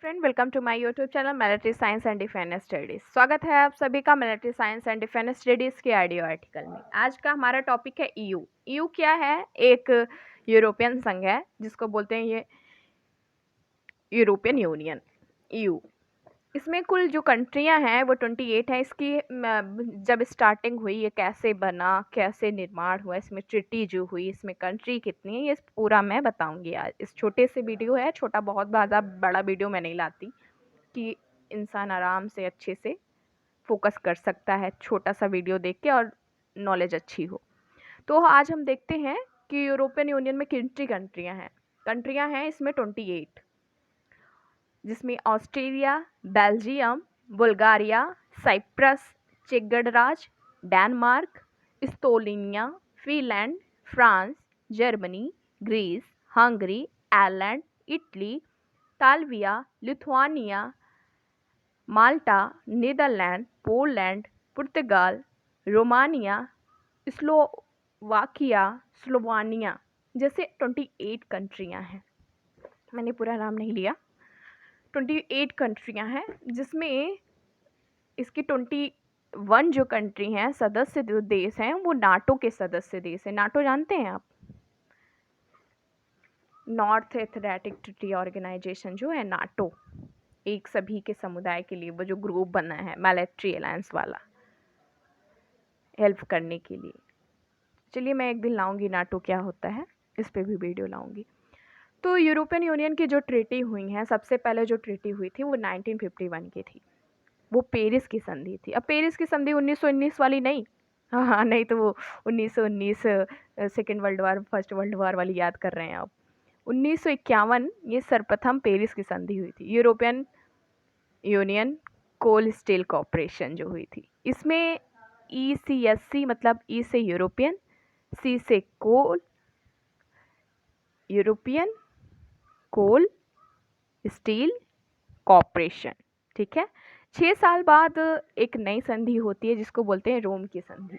Friend, welcome to my YouTube channel military science and defence studies. स्वागत है आप सभी का military science and defence studies के ऑडियो आर्टिकल में। आज का हमारा टॉपिक है ईयू। ईयू क्या है? एक यूरोपियन संघ है जिसको बोलते हैं ये यूरोपियन यूनियन, ईयू। इसमें कुल जो कंट्रियां हैं वो 28 हैं। इसकी जब स्टार्टिंग हुई, ये कैसे बना, कैसे निर्माण हुआ, इसमें ट्रिटी जो हुई, इसमें कंट्री कितनी है, ये पूरा मैं बताऊंगी आज। इस छोटे से वीडियो है, छोटा बहुत ज़्यादा बड़ा वीडियो मैं नहीं लाती कि इंसान आराम से अच्छे से फोकस कर सकता है छोटा सा वीडियो देख के और नॉलेज अच्छी हो। तो आज हम देखते हैं कि यूरोपियन यूनियन में कितनी कंट्रियां हैं इसमें 28, जिसमें ऑस्ट्रेलिया, बेल्जियम, बुल्गारिया, साइप्रस, चेक गणराज्य, Denmark, Estonia, Finland, France, Germany, Greece, Hungary, Ireland, Italy, Latvia, Lithuania, Malta, Netherland, Poland, पुर्तगाल, रोमानिया, स्लोवाकिया, स्लोवानिया जैसे 28 कंट्रियां हैं। मैंने पूरा नाम नहीं लिया। 28 कंट्रियां हैं, जिसमें इसकी 21 जो कंट्री हैं, सदस्य जो देश हैं, वो नाटो के सदस्य देश हैं। नाटो जानते हैं आप? नॉर्थ एथलेटिक ट्रीटी ऑर्गेनाइजेशन जो है नाटो, एक सभी के समुदाय के लिए वो जो ग्रुप बना है मिलिट्री अलायंस वाला, हेल्प करने के लिए। चलिए, मैं एक दिन लाऊंगी नाटो क्या होता है, इस पे भी वीडियो लाऊंगी। तो यूरोपियन यूनियन की जो ट्रीटी हुई हैं, सबसे पहले जो ट्रीटी हुई थी वो 1951 की थी। वो पेरिस की संधि थी। अब पेरिस की संधि 1919 वाली नहीं, हाँ नहीं तो वो 1919 second world war, first world war वाली याद कर रहे हैं आप। 1951 ये सर्वप्रथम पेरिस की संधि हुई थी, यूरोपियन यूनियन कोल स्टील कॉरपोरेशन जो हुई थी। इसमें ECSC मतलब ई से यूरोपियन, सी से कोल, यूरोपियन कोल स्टील कॉरपोरेशन, ठीक है। 6 साल बाद एक नई संधि होती है जिसको बोलते हैं रोम की संधि।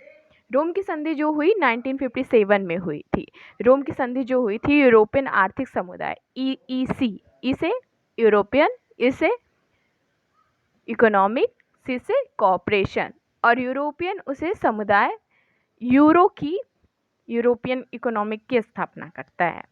रोम की संधि जो हुई 1957 में हुई थी। रोम की संधि जो हुई थी यूरोपियन आर्थिक समुदाय EEC, ई से यूरोपियन, ई से इकोनॉमिक, सी से कॉपरेशन और यूरोपियन उसे समुदाय यूरो की, यूरोपियन इकोनॉमिक की स्थापना करता है।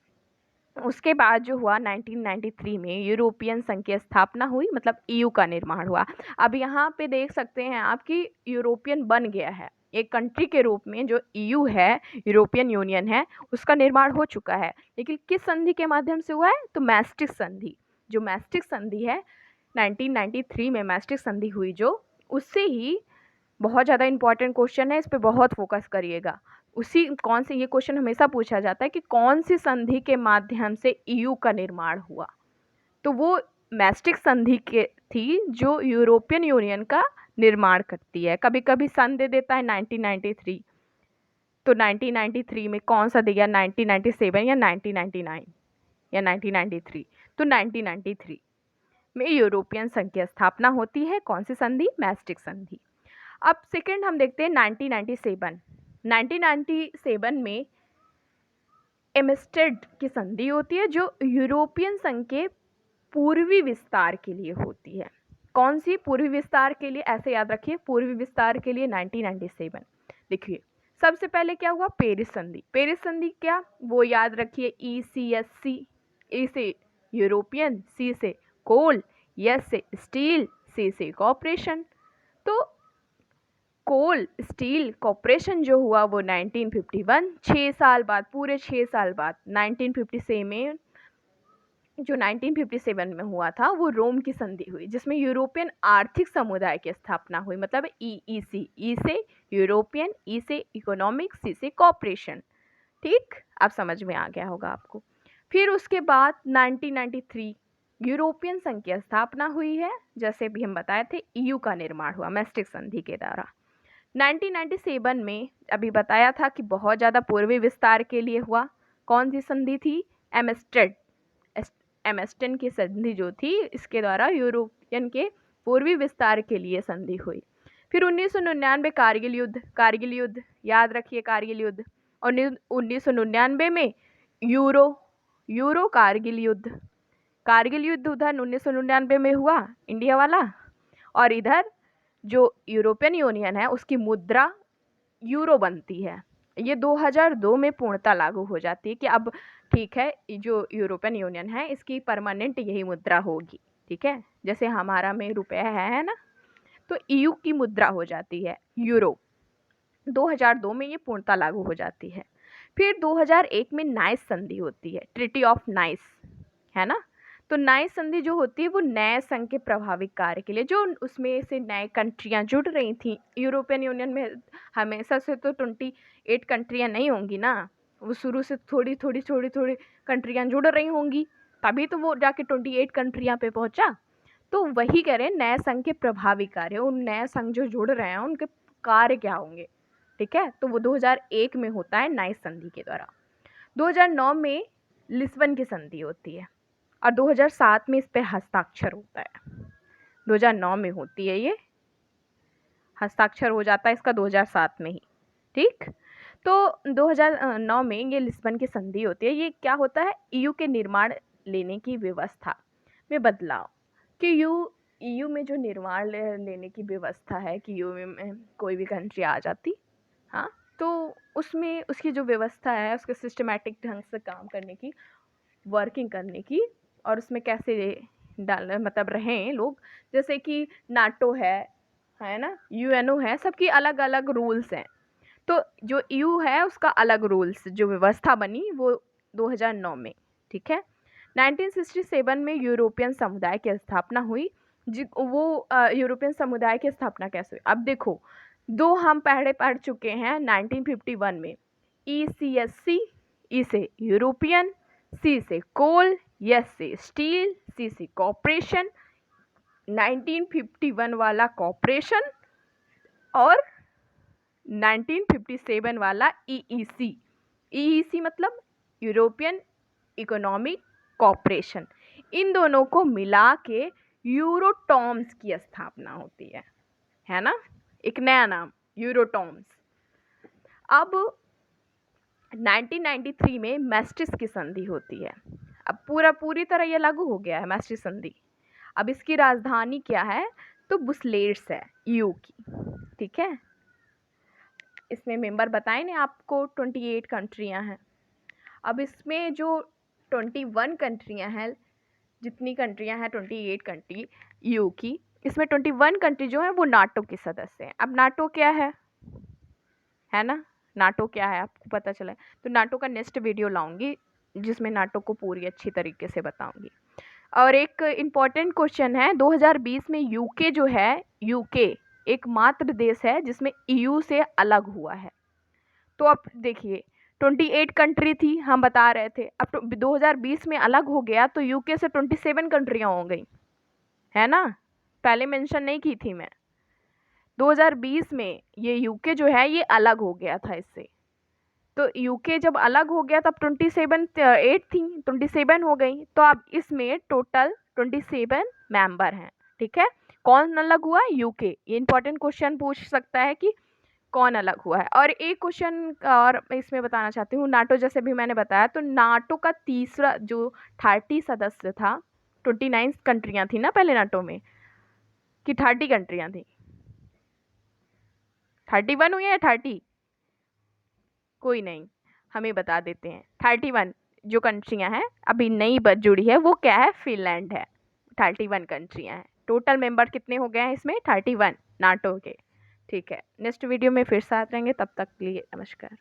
उसके बाद जो हुआ 1993 में यूरोपियन संघ की स्थापना हुई, मतलब EU का निर्माण हुआ। अब यहाँ पे देख सकते हैं आप कि यूरोपियन बन गया है एक कंट्री के रूप में। जो EU है, यूरोपियन यूनियन है, उसका निर्माण हो चुका है। लेकिन किस संधि के माध्यम से हुआ है? तो मैस्ट्रिक संधि। जो मैस्ट्रिक संधि है 1993 में मैस्ट्रिक संधि हुई, जो उससे ही बहुत ज़्यादा इंपॉर्टेंट क्वेश्चन है, इस पर बहुत फोकस करिएगा। उसी कौन से, ये क्वेश्चन हमेशा पूछा जाता है कि कौन सी संधि के माध्यम से EU का निर्माण हुआ। तो वो मैस्ट्रिक संधि के थी जो यूरोपियन यूनियन का निर्माण करती है। कभी कभी सन दे देता है 1993, तो 1993 में कौन सा दिया, 1997 या 1999 या 1993? तो 1993 में यूरोपियन संघ की स्थापना होती है। कौन सी संधि? मैस्ट्रिक संधि। अब सेकंड हम देखते हैं 1997। 1997 में एम्स्टर्ड की संधि होती है जो यूरोपियन संघ के पूर्वी विस्तार के लिए होती है। कौन सी? पूर्वी विस्तार के लिए, ऐसे याद रखिए, पूर्वी विस्तार के लिए 1997। देखिए, सबसे पहले क्या हुआ? पेरिस संधि। पेरिस संधि क्या, वो याद रखिए, ECSC, ई से यूरोपियन, सी से कोल, एस से स्टील, सी से कॉपरेशन। तो कोल स्टील कॉरपोरेशन जो हुआ वो 1951, 6 साल बाद, पूरे 6 साल बाद 1957 में, जो 1957 में हुआ था वो रोम की संधि हुई, जिसमें यूरोपियन आर्थिक समुदाय की स्थापना हुई। मतलब EEC, ई से यूरोपियन, ई से इकोनॉमिक, सी से कॉपरेशन। ठीक, अब समझ में आ गया होगा आपको। फिर उसके बाद 1993 यूरोपियन संघ की स्थापना हुई है, जैसे भी हम बताए थे, EU का निर्माण हुआ मैस्ट्रिक संधि के द्वारा। 1997 में अभी बताया था कि बहुत ज़्यादा पूर्वी विस्तार के लिए हुआ। कौन सी संधि थी? एम्स्टर्ड की संधि जो थी, इसके द्वारा यूरोपियन के पूर्वी विस्तार के लिए संधि हुई। फिर 1999 कारगिल युद्ध याद रखिए, कारगिल युद्ध। और 1999 में यूरो कारगिल युद्ध, कारगिल युद्ध उधर 1999 में हुआ इंडिया वाला, और इधर जो यूरोपियन यूनियन है उसकी मुद्रा यूरो बनती है। ये 2002 में पूर्णतः लागू हो जाती है कि अब ठीक है, जो यूरोपियन यूनियन है इसकी परमानेंट यही मुद्रा होगी। ठीक है, जैसे हमारा में रुपया है ना, तो ईयू की मुद्रा हो जाती है यूरो। 2002 में ये पूर्णतः लागू हो जाती है। फिर 2001 में नाइस संधि होती है, ट्रीटी ऑफ नाइस, है ना। तो नाइस संधि जो होती है वो नए संघ के प्रभावित कार्य के लिए, जो उसमें से नए कंट्रियां जुड़ रही थी यूरोपियन यूनियन में, हमेशा से तो 28 कंट्रियां नहीं होंगी ना, वो शुरू से थोड़ी थोड़ी कंट्रियां जुड़ रही होंगी, तभी तो वो जाके 28 कंट्रियां पे पहुंचा। तो वही कह रहे हैं नए संघ के प्रभावी कार्य, उन नए संघ जो जुड़ रहे हैं उनके कार्य क्या होंगे। ठीक है, तो वो 2001 में होता है नाइस संधि के द्वारा। 2009 में लिस्बन की संधि होती है और 2007 में इस पर हस्ताक्षर होता है। 2009 में होती है ये, हस्ताक्षर हो जाता है इसका 2007 में ही। ठीक, तो 2009 में ये लिस्बन की संधि होती है। ये क्या होता है, ईयू के निर्माण लेने की व्यवस्था में बदलाव, कि ईयू में जो निर्माण लेने की व्यवस्था है कि ईयू में कोई भी कंट्री आ जाती, हाँ, तो उसमें उसकी जो व्यवस्था है उसके सिस्टमैटिक ढंग से काम करने की, वर्किंग करने की, और उसमें कैसे डाल मतलब रहें लोग, जैसे कि नाटो है ना, यूएनओ है, सबकी अलग अलग रूल्स हैं। तो जो ईयू है उसका अलग रूल्स जो व्यवस्था बनी वो 2009 में। ठीक है, 1967 में यूरोपियन समुदाय की स्थापना हुई। वो यूरोपियन समुदाय की स्थापना कैसे हुई, अब देखो, दो हम पहले पढ़ चुके हैं 1951 में, ECSC, ई से यूरोपियन, सी से कोल, एस से स्टील, सी से कॉपरेशन, 1951 वाला कॉपरेशन, और 1957 वाला EEC। EEC मतलब यूरोपियन इकोनॉमिक कॉपरेशन। इन दोनों को मिला के यूरोटॉम्स की स्थापना होती है ना, एक नया नाम यूरोटॉम्स। अब 1993 में मैस्ट्रिक्ट की संधि होती है। अब पूरी तरह ये लागू हो गया है मैस्ट्रिक्ट संधि। अब इसकी राजधानी क्या है, तो बुस्लेट्स है ईयू की। ठीक है, इसमें मेंबर बताए ना आपको 28 कंट्रियां हैं। अब इसमें जो 21 कंट्रियां हैं, जितनी कंट्रियां हैं 28 कंट्री ईयू की, इसमें 21 कंट्री जो है वो नाटो के सदस्य हैं। अब नाटो क्या है ना, नाटो क्या है आपको पता चला है, तो नाटो का नेक्स्ट वीडियो लाऊंगी जिसमें नाटो को पूरी अच्छी तरीके से बताऊंगी। और एक इम्पॉर्टेंट क्वेश्चन है, 2020 में यूके जो है, यूके एकमात्र देश है जिसमें ईयू से अलग हुआ है। तो अब देखिए 28 कंट्री थी हम बता रहे थे, अब 2020 में अलग हो गया तो यूके से 27 कंट्रियां हो गई, है ना, पहले मेंशन नहीं की थी मैं। 2020 में ये यूके जो है ये अलग हो गया था इससे, तो यूके जब अलग हो गया तब 8 थी, 27 हो गई, तो अब इसमें टोटल 27 मेंबर हैं। ठीक है, कौन अलग हुआ, यूके। ये इंपॉर्टेंट क्वेश्चन पूछ सकता है कि कौन अलग हुआ है। और एक क्वेश्चन और इसमें बताना चाहती हूँ, नाटो जैसे भी मैंने बताया, तो नाटो का तीसरा जो 30 सदस्य था, 29 कंट्रियां थी ना पहले नाटो में, कि 30 कंट्रियां थी, 31 हुई है 30, कोई नहीं, हमें बता देते हैं 31 जो कंट्रियां हैं अभी नई जुड़ी है वो क्या है, फिनलैंड है। 31 कंट्रियां हैं, टोटल मेंबर कितने हो गए हैं इसमें, 31 नाटो के। ठीक है, नेक्स्ट वीडियो में फिर साथ रहेंगे, तब तक के लिए नमस्कार।